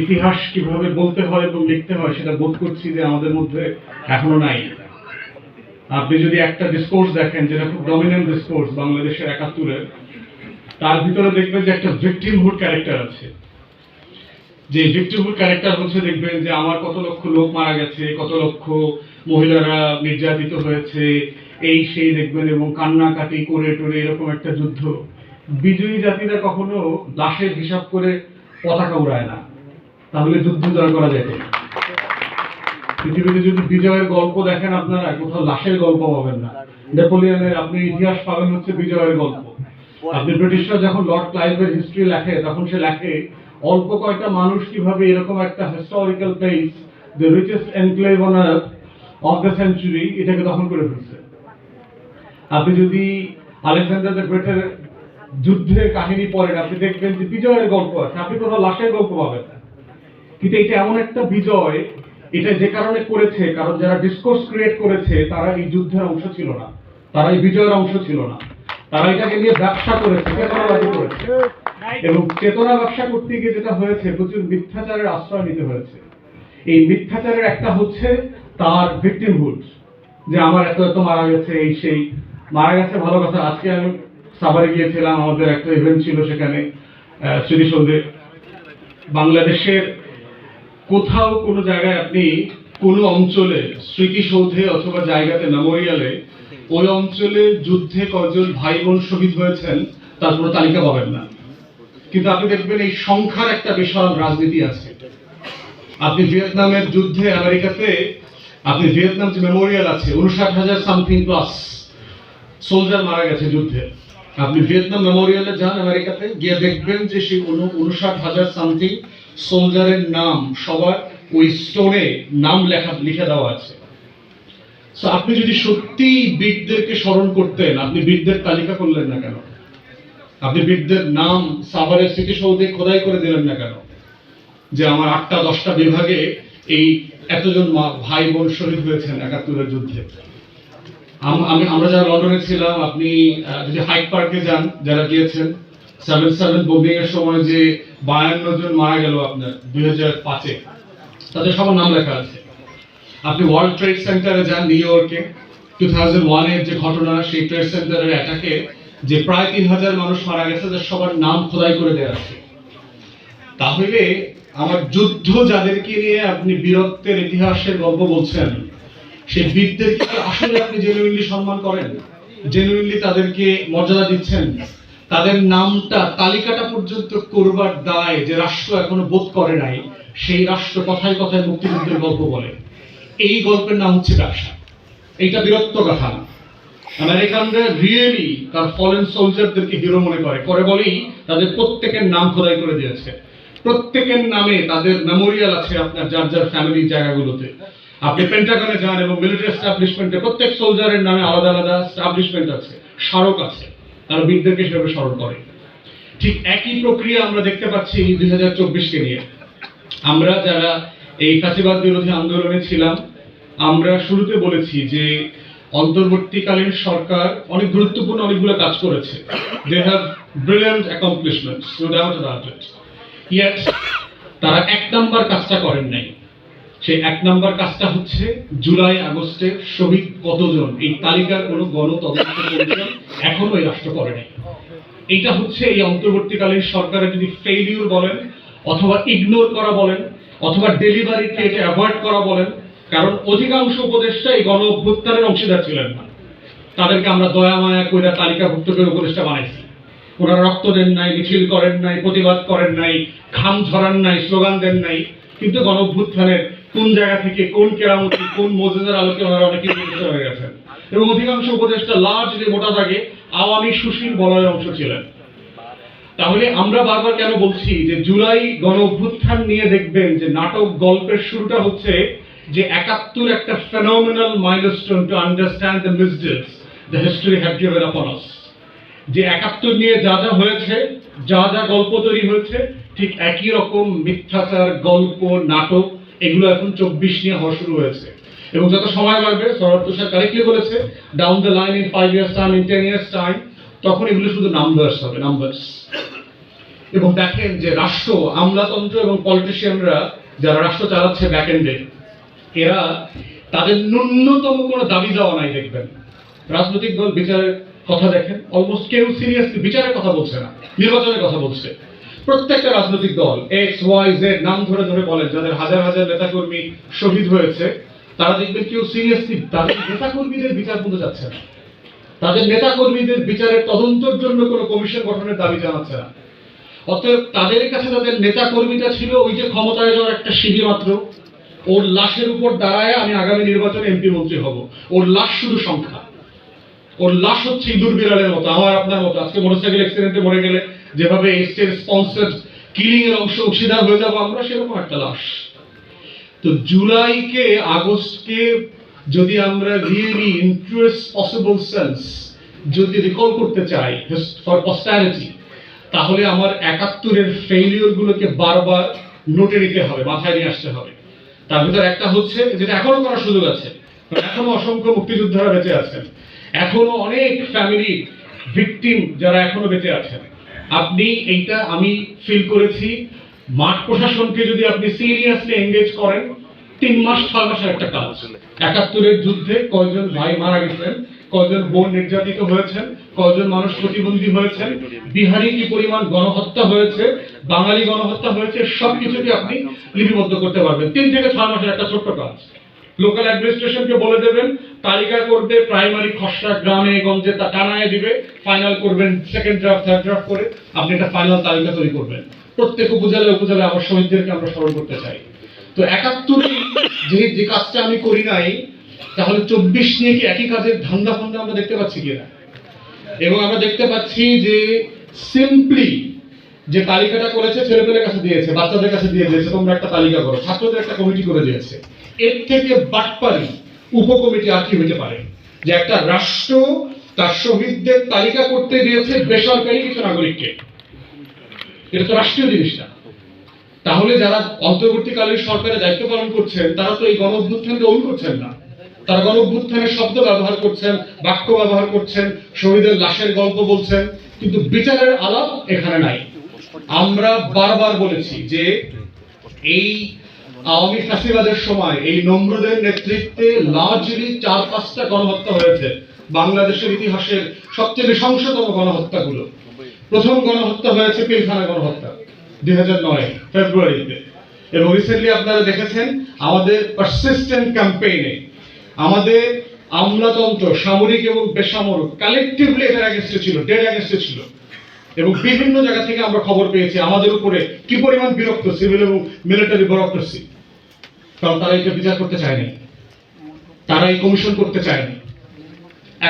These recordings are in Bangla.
ইতিহাস কিভাবে বলতে হয় এবং লিখতে হয় সেটা বোধ করছি যে আমাদের মধ্যে এখনো নাই। আপনি যদি একটা ডিসকোর্স দেখেন যেটা খুব ডমিনেন্ট ডিসকোর্স বাংলাদেশের ৭১-এর, তার ভিতরে দেখবেন যে একটা ভিকটিমহুড ক্যারেক্টার আছে। যে ভিকটিমহুড ক্যারেক্টার হচ্ছে দেখবেন যে আমার কত লক্ষ লোক মারা গেছে, কত লক্ষ মহিলারা নির্যাতিত হয়েছে, এই সেই দেখবেন, এবং কান্নাকাটি করে টরে এরকম একটা যুদ্ধ। বিজয়ী জাতিরা কখনো লাশের হিসাব করে পতাকা উড়ায় না, তাহলে যুদ্ধ জয় করা যেত। পৃথিবীতে যদি বিজয়ের গল্প দেখেন আপনারা, কোথাও লাশের গল্প পাবেন না। নেপোলিয়নের আপনি ইতিহাস পাবেন হচ্ছে বিজয়ের গল্প। আপনি ব্রিটিশরা যখন লর্ড ক্লাইভের হিস্ট্রি লেখে, তখন সে লেখে অল্প কয়েকটা মানুষ কিভাবে এরকম একটা historical place, the richest enclave on earth of the century, এটাকে দখল করে ফেলছে। আপনি যদি আলেকজান্ডার দ্য গ্রেটের যুদ্ধের কাহিনী পড়েন, আপনি দেখবেন যে বিজয়ের গল্প আছে, আপনি কোথাও লাশের গল্প পাবেন না। কিন্তু এটা এমন একটা বিজয়, এটা যে কারণে করেছে, কারণ যারা ডিসকোর্স ক্রিয়েট করেছে তারা এই যুদ্ধের অংশ ছিল না, তারা এই বিজয়ের অংশ ছিল না, তারা এটাকে নিয়ে ব্যবসা করেছে, চেতনাবাদী করেছে। এবং চেতনা ব্যবসা করতে গিয়ে যেটা হয়েছে, প্রচুর মিথ্যাচারের আশ্রয় নিতে হয়েছে। এই মিথ্যাচারের একটা হচ্ছে তার ভিকটিমহুড, যে আমার এত এত মারা গেছে, এই সেই। মারা গেছে ভালো কথা। আজকে আমি সাভারে গিয়েছিলাম, আমাদের একটা ইভেন্ট ছিল সেখানে, স্মৃতিসৌধে। বাংলাদেশের কোথাও কোনো জায়গায় আপনি কোনো অঞ্চলে স্মৃতিসৌধে অথবা জায়গাতে মেমোরিয়ালে ওই অঞ্চলে যুদ্ধে কজন ভাই বোন শহীদ হয়েছেন তার কোনো তালিকা পাবেন না। কিন্তু আপনি দেখবেন এই সংখ্যার একটা বিশাল রাজনীতি আছে। আপনি ভিয়েতনামের যুদ্ধে আমেরিকাতে, আপনি ভিয়েতনাম যে মেমোরিয়াল আছে, ৫৯,০০০ সামথিং প্লাস সোলজার মারা গেছে যুদ্ধে। আপনি ভিয়েতনাম মেমোরিয়ালে যান আমেরিকাতে, গিয়ে দেখবেন যে সেই ৫৯,০০০ সামথিং সোলজারের নাম সবার ওই স্টোনে নাম লিখে দেওয়া আছে। আপনি যদি সত্যি বীরদেরকে স্মরণ করতেন, আপনি বীরদের তালিকা করলেন না কেন? আপনি বীরদের নাম সাভারের স্মৃতিসৌধে খোদাই করে দিলেন না কেন? যে আমার ৮টা-১০টা বিভাগে এই এতজন ভাই বোন শহীদ হয়েছেন ৭১-এর যুদ্ধে। আমরা যারা লন্ডনে ছিলাম, আপনি যদি হাইড পার্কে যান, যারা গিয়েছেন, 7/7 বোম্বিং এর সময় যে ৫২ জন মারা গেল আপনার ২০০৫-এ, তাদের সবার নাম লেখা আছে। আপনি ওয়ার্ল্ড ট্রেড সেন্টারে যান নিউ ইয়র্কে, 2001-এর যে ঘটনা, সেই ট্রেড সেন্টারের অ্যাটাকে যে প্রায় ৩,০০০ মানুষ মারা গেছে, তাদের সবার নাম খোদাই করে দেওয়া আছে। তাহলে আমার যুদ্ধ যাদেরকে নিয়ে আপনি বীরত্বের ইতিহাসের গল্প বলছেন, সেই বীরদেরকে আসলে আপনি জেনুইনলি সম্মান করেন, জেনুইনলি তাদেরকে মর্যাদা দিচ্ছেন? তাদের নামটা, তালিকাটা পর্যন্ত করবার দায় যে রাষ্ট্র এখনো বোধ করে নাই, সেই রাষ্ট্র কথায় কথায় মুক্তিযুদ্ধের গল্প বলে। এই গল্পের নাম হচ্ছে ব্যবসা। এইটা বীরত্ব কথা না। আমেরিকানরা রিয়েলি তার ফরেন সোলজারদেরকে হিরো মনে করে বলেই তাদের প্রত্যেকের নাম খোদাই করে দিয়েছে। প্রত্যেকের নামে তাদের মেমোরিয়াল আছে আপনার যার যার ফ্যামিলির জায়গাগুলোতে। আপনি পেন্টাগনে যান এবং মিলিটারি এস্টাবলিশমেন্টে প্রত্যেক সোলজারের নামে আলাদা আলাদা এস্টাবলিশমেন্ট আছে, স্মারক আছে, তারা বীরদেরকে সেভাবে স্মরণ করে। ঠিক একই প্রক্রিয়া আমরা দেখতে পাচ্ছি ২০২৪-কে নিয়ে। আমরা যারা এই ফ্যাসিবাদ বিরোধী আন্দোলনে ছিলাম, আমরা শুরুতে বলেছি যে অন্তর্বর্তীকালীন সরকার অনেক গুরুত্বপূর্ণ অনেকগুলো কাজ করেছে। They have brilliant accomplishments, no doubt about it. Yet তারা ১ নাম্বার কাজটা করেন নাই। সেই ১ নাম্বার কাজটা হচ্ছে জুলাই আগস্টে শহীদ কতজন, এই তালিকার কোনো গণতদন্ত কমিশন এখনো এই রাষ্ট্র করে নাই। এইটা হচ্ছে এই অন্তর্বর্তীকালীন সরকারের যদি ফেইলিউর বলেন, অথবা ইগনোর করা বলেন, অথবা ডেলিভারিকে এটা অ্যাভয়েড করা বলেন। কারণ অধিকাংশ উপদেষ্টা এই গণ অভ্যুত্থানের অংশীদার ছিলেন না। তাদেরকে আমরা দয়া মায়া কইরা তালিকাভুক্ত করে উপদেষ্টা বানাইছি। ওনারা রক্ত দেন নাই, মিছিল করেন নাই, প্রতিবাদ করেন নাই, ঘাম ঝরান নাই, স্লোগান দেন নাই, কিন্তু গণ অভ্যুত্থানের কোন জায়গা থেকে কোন কেরামতি, কোন মজেদার আলোকে ওনারা অনেকে উপদেষ্টা হয়ে গেছেন। এবং অধিকাংশ উপদেষ্টা লার্জলি মোটা দাগে আওয়ামী সুশীল বলয়ের অংশ ছিলেন। তাহলে আমরা বারবার কেন বলছি যে জুলাই গণ অভ্যুত্থান নিয়ে দেখবেন যে নাটক গল্পের শুরুটা হচ্ছে যে ৭১ একটা phenomenal milestone to understand the misdeeds the history had given upon us. যে ৭১ নিয়ে যা যা হয়েছে, যা যা গল্প তৈরি হয়েছে, ঠিক একই রকম মিথ্যাচার গল্প, নাটক, এগুলো এখন ২৪ নিয়ে হওয়া শুরু হয়েছে। এবং যত সময় বাড়বে, সরোয়ার তুষার কারেক্টলি বলেছে, down the line in 5 years time, in 10 years time, তখন এগুলো শুধু নাম্বারস হবে, নাম্বারস। এবং দেখেন যে রাষ্ট্র, আমলাতন্ত্র এবং পলিটিশিয়ানরা যারা রাষ্ট্র চালাচ্ছে ব্যাক এন্ডে, এরা তাদের ন্যূনতম কোনো দাবি দেওয়া নাই দেখবেন। রাজনৈতিক দল বিচারের কথা দেখেন, অলমোস্ট কেউ সিরিয়াসলি বিচারের কথা বলছে না, নির্বাচনের কথা বলছে। প্রত্যেকটা রাজনৈতিক দল এক্স ওয়াই জেড নাম ধরে ধরে বলেন, যাদের হাজার হাজার নেতাকর্মী শহীদ হয়েছে, তারা দেখবেন কেউ সিরিয়াসলি তাদের নেতাকর্মীদের বিচার করতে যাচ্ছে না, তাদের নেতাকর্মীদের বিচারের তদন্তের জন্য কোনো কমিশন গঠনের দাবি জানাচ্ছে না। অতএব তাদের কাছে তাদের নেতাকর্মীটা ছিল ওই যে ক্ষমতায় যাওয়ার একটা সিঁড়ি মাত্র। ওর লাশের উপর দাঁড়ায় আমি আগামী নির্বাচনে এমপি মন্ত্রী হব, ওর লাশ শুধু সংখ্যা। ওর লাশ হচ্ছে ইঁদুর বিড়ালের মতো, আমার আপনার মতো। আজকে মোটরসাইকেল অ্যাক্সিডেন্টে মরে গেলে যেভাবে স্টেট স্পন্সর্ড কিলিং এর অংশীদার হয়ে যাবো আমরা, সেরকম একটা লাশ। তো জুলাইকে আগস্টকে যদি আমরা রিয়েলি ইন্টারেস্ট পসিবল সেন্স যদি রিকল করতে চাই ফর পস্টারিটি, তাহলে আমার ৭১-এর ফেইলিওর গুলোকে বারবার নোটে নিতে হবে, মাথায় নিয়ে আসতে হবে। তার ভিতর একটা হচ্ছে যেটা এখনো করার সুযোগ আছে, এখনো অসংখ্য মুক্তিযোদ্ধারা বেঁচে আছেন, এখনো অনেক ফ্যামিলি ভিকটিম যারা এখনো বেঁচে আছেন। আপনি এইটা আমি ফিল করেছি, মাঠ প্রশাসনকে যদি আপনি সিরিয়াসলি এঙ্গেজ করেন, ৩ মাস ৬ মাসের একটা কাজ। ৭১-এর যুদ্ধে কয়জন ভাই মারা গেছেন, কয়জন বোন নির্যাতিত হয়েছেন, কয়জন মানুষ প্রতিবন্ধী হয়েছেন, বিহারে কি পরিমাণ গণহত্যা হয়েছে, বাঙালি গণহত্যা হয়েছে, সবকিছুকে আপনি লিপিবদ্ধ করতে পারবেন। ৩ থেকে ৬ মাসের একটা ছোট্ট কাজ। লোকাল অ্যাডমিনিস্ট্রেশনকে বলে দেবেন, তালিকা করবে, প্রাইমারি খসড়া গ্রামে গঞ্জে তা টানায় দিবে, ফাইনাল করবেন সেকেন্ড ড্রাফট থার্ড ড্রাফট করে, আপনি একটা ফাইনাল তালিকা তৈরি করবেন। প্রত্যেক উপজেলায় আমার শহীদদেরকে আমরা স্মরণ করতে চাই। তো ৭১-এ যে কাজটা আমি করি নাই, তাহলে ২৪ নিয়ে কি একই কাজের ধান্দা ফান্দা আমরা দেখতে পাচ্ছি কিনা? এবং আমরা দেখতে পাচ্ছি যে সিম্পলি যে তালিকাটা করেছে, ছেলেপেলের কাছে দিয়েছে, বাচ্চাদের কাছে দিয়ে দিয়েছে, তোমরা একটা তালিকা করো, ছাত্রদের একটা কমিটি করে দিয়েছে। এর থেকে বাটপারি উপকমিটি আর কি হইতে পারে? যে একটা রাষ্ট্র তার শহীদদের তালিকা করতে দিয়েছে বেসরকারি কিছু নাগরিককে, এটা তো রাষ্ট্রীয় জিনিস না। তাহলে যারা অন্তর্বর্তীকালীন সরকারের দায়িত্ব পালন করছেন, তারা তো এই গণ অভ্যুত্থানকে ওন করছেন না। তারা গণ অভ্যুত্থানের শব্দ ব্যবহার করছেন, বাক্য ব্যবহার করছেন, শহীদের লাশের গল্প বলছেন, কিন্তু বিচারের আলাপ এখানে নাই। আমরা বারবার বলেছি যে এই আওয়ামী ফ্যাসিবাদের সময় এই নমরুদের নেতৃত্বে লার্জলি ৪-৫টা গণহত্যা হয়েছে, বাংলাদেশের ইতিহাসের সবচেয়ে নৃশংসতম গণহত্যাগুলো। প্রথম গণহত্যা হয়েছে পিলখানা গণহত্যা ২০০৯ ফেব্রুয়ারিতে, এবং রিসেন্টলি আপনারা দেখেছেন আমাদের পারসিস্টেন্ট ক্যাম্পেইনে আমাদের আমলাতন্ত্র, সামরিক এবং বেসামরিক, কালেকটিভলি এটার অ্যাগেন্স্টে ছিল, ডেড অ্যাগেন্স্টে ছিল। এবং বিভিন্ন জায়গা থেকে আমরা খবর পেয়েছি আমাদের উপরে কি পরিমাণ বিরক্ত সিভিল এবং মিলিটারি ব্যুরোক্রেসি, কারণ তারা এটা বিচার করতে চায়নি, তারা এই কমিশন করতে চায়নি।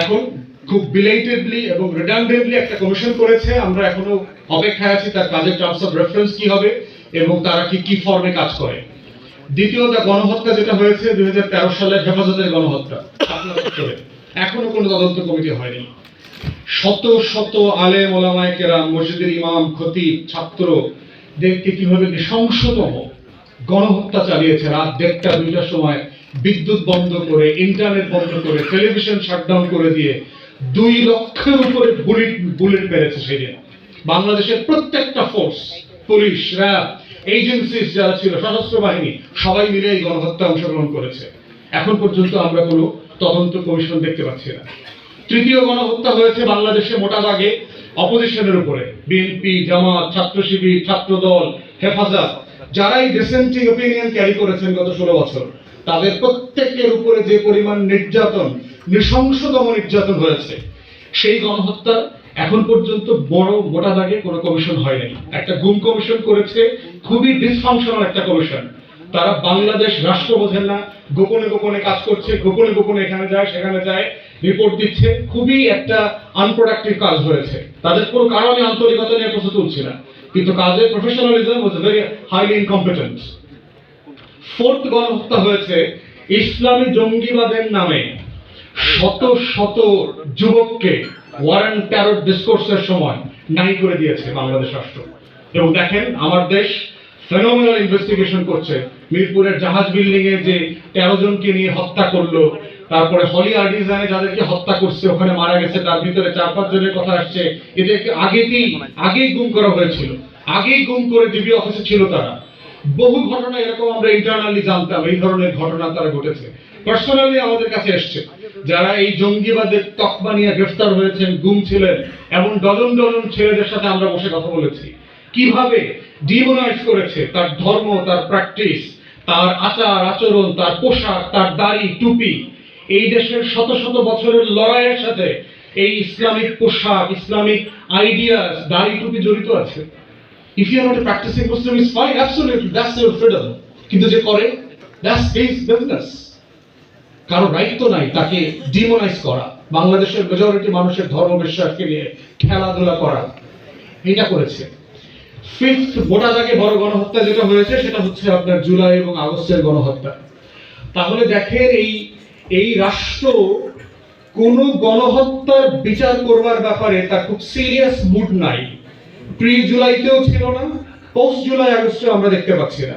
এখন খুব বিলেটেডলি এবং রিডান্ডেন্টলি একটা কমিশন করেছে, আমরা এখনো অপেক্ষায় আছি তার কাজের টার্মস অফ রেফারেন্স কি হবে এবং তারা কি ফর্মে কাজ করে। দ্বিতীয়টা গণহত্যা যেটা হয়েছে ২০১৩ সালের হেফাজতের গণহত্যা, এখনো কোনো তদন্ত কমিটি হয়নি। শত শত আলেম ওলামায়ে কেরাম, মসজিদের ইমাম, খতিব, ছাত্রদেরকে কিভাবে নৃশংসতম গণহত্যা চালিয়েছে, রাত ১:৩০ ২টার সময় বিদ্যুৎ বন্ধ করে, ইন্টারনেট বন্ধ করে, টেলিভিশন শাটডাউন করে দিয়ে ২ লক্ষের উপরে বুলেট মেরেছে সেদিন। বাংলাদেশের প্রত্যেকটা ফোর্স, পুলিশ, র্যাব, এজেন্সিস যারা ছিল, সশস্ত্র বাহিনী, সবাই মিলে এই গণহত্যা অংশগ্রহণ করেছে। এখন পর্যন্ত আমরা কোনো তদন্ত কমিশন দেখতে পাচ্ছি না। তৃতীয় গণহত্যা হয়েছে বাংলাদেশে মোটা দাগে অপোজিশনের উপরে, বিএনপি, জামাত, ছাত্র শিবির, ছাত্রদল, হেফাজত, যারাই ডিসেন্টিং অপিনিয়ন ক্যারি করেছেন গত ১৬ বছর, তাদের প্রত্যেকের উপরে যে পরিমাণ নির্যাতন, নৃশংসতম নির্যাতন হয়েছে, সেই গণহত্যা এখন পর্যন্ত বড় মোটা দাগে কোনো কমিশন হয়নি। একটা গুম কমিশন করেছে, খুবই ডিসফাংশনাল একটা কমিশন। তারা বাংলাদেশ রাষ্ট্র বোঝেন না, গোপনে গোপনে কাজ করছে, গোপনে গোপনে এখানে যায় সেখানে যায়, রিপোর্ট দিচ্ছে। খুবই একটা আনপ্রোডাক্টিভ কাজ হয়েছে। তাদের কোনো কারণে আন্তরিকতা নিয়ে প্রশ্ন তুলছি না, কিন্তু কাজের professionalism was very highly incompetent. Fourth গণহত্যা হয়েছে ইসলামী জঙ্গিবাদের নামে শত শত যুবককে ওয়ারেন্ট টেরর ডিসকোর্সের সময় নাই করে দিয়েছে বাংলাদেশ রাষ্ট্র। এবং দেখেন আমার দেশ ফেনোমেনাল ইনভেস্টিগেশন করছে, মিরপুরের জাহাজ বিল্ডিং এ যে ১৩ জনকে নিয়ে হত্যা করলো, তারপরে হলি আর্টিজানে যাদেরকে হত্যা করছে, ওখানে মারা গেছে, তার ভিতরে ৪-৫ জনের কথা আসছে, এদেরকে আগেই গুম করা হয়েছিল। আগেই গুম করে ডিবি অফিসে ছিল তারা। বহু ঘটনা এরকম আমরা ইন্টারনালি জানতাম, এই ধরনের ঘটনা তারা ঘটেছে। পার্সোনালি আমাদের কাছে এসছে যারা এই জঙ্গিবাদের তকমা নিয়ে গ্রেফতার হয়েছেন, গুম ছিলেন, এমন ডজন ডজন ছেলেদের সাথে আমরা বসে কথা বলেছি কিভাবে ডিমোনাইজ করেছে তার ধর্ম, তার প্র্যাকটিস, তার আচার আচরণ, তার পোশাক, তার দাড়ি টুপি। এই দেশের শত শত বছরের লড়াইয়ের সাথে এই ইসলামিক পোশাক, ইসলামিক আইডিয়াস, দাড়ি টুপি জড়িত আছে। If you are not a practicing Muslim, it's fine, absolutely, that's your freedom. কিন্তু যে করে, that's his business. কারো রাইট তো নাই তাকে ডিমোনাইজ করা, বাংলাদেশের মেজরিটি মানুষের ধর্ম বিশ্বাসকে নিয়ে খেলাধুলা করা, এটা করেছে। ফিফথ মোটা দাগে বড় গণহত্যা যেটা হয়েছে সেটা হচ্ছে আপনার জুলাই এবং আগস্টের গণহত্যা। তাহলে দেখেন এই রাষ্ট্র কোন গণহত্যার বিচার করবার ব্যাপারে তার খুব সিরিয়াস মুড নাই। প্রি জুলাইতেও ছিল না, পোস্ট জুলাই আগস্টে আমরা দেখতে পাচ্ছি না।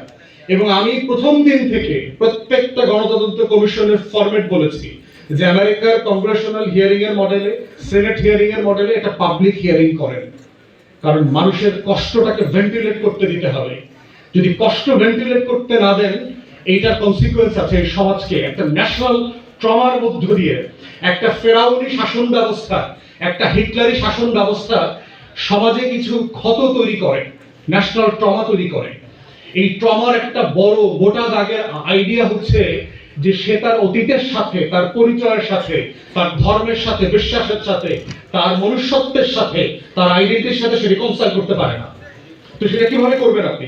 এবং আমি প্রথম দিন থেকে প্রত্যেকটা গণতদন্ত কমিশনের ফরম্যাট বলেছি যে আমেরিকার কংগ্রেশনাল হিয়ারিং এর মডেলে, সেনেট হিয়ারিং এর মডেলে একটা পাবলিক হিয়ারিং করেন, কারণ মানুষের কষ্টটাকে ভেন্টিলেট করতে দিতে হবে। যদি কষ্ট ভেন্টিলেট করতে না দেন, এইটার কনসিকুয়েন্স আছে এই সমাজকে একটা ন্যাশনাল ট্রমার মধ্য দিয়ে, একটা ফেরাউনি শাসন ব্যবস্থা, একটা হিটলারি শাসন ব্যবস্থা সমাজে কিছু ক্ষত তৈরি করে, ন্যাশনাল ট্রমা তৈরি করে। এই ট্রমার একটা বড় মোটা দাগের আইডিয়া হচ্ছে যে সে তার অতীতের সাথে, তার পরিচয়ের সাথে, তার ধর্মের সাথে, বিশ্বাসের সাথে, তার মনুষ্যত্বের সাথে, তার আইডেন্টিটির সাথে সে রিকনসাইল করতে পারে না। তো সেটা কিভাবে করবেন আপনি?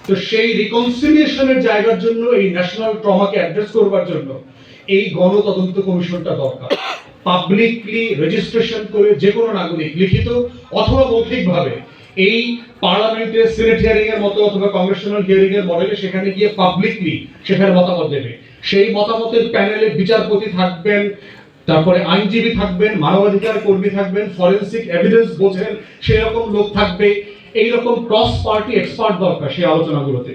তো সেই রিকনসিলিয়েশনের জায়গার জন্য, এই ন্যাশনাল ট্রমাকে অ্যাড্রেস করবার জন্য এই গণতদন্ত কমিশনটা দরকার। পাবলিকলি রেজিস্ট্রেশন করে যে কোনো নাগরিক লিখিত অথবা মৌখিকভাবে এই পার্লামেন্টের সিনেট হিয়ারিং এর মতো অথবা কংগ্রেশনাল হিয়ারিং এর মডেলে সেখানে গিয়ে পাবলিকলি সেখানে মতামত দেবে। সেই মতামতের প্যানেলে বিচারপতি থাকবেন, তারপরে আইনজীবী থাকবেন, মানবাধিকার কর্মী থাকবেন, ফরেনসিক এভিডেন্স বোঝেন সেরকম লোক থাকবে। এইরকম ক্রস পার্টি এক্সপার্ট দরকার সেই আলোচনাগুলোতে।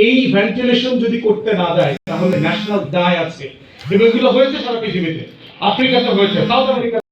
এই ভেন্টিলেশন যদি করতে না দেয় তাহলে ন্যাশনাল দায় আছে, এবং এগুলো হয়েছে সারা পৃথিবীতে। আফ্রিকাতে হয়েছে, সাউথ আমেরিকা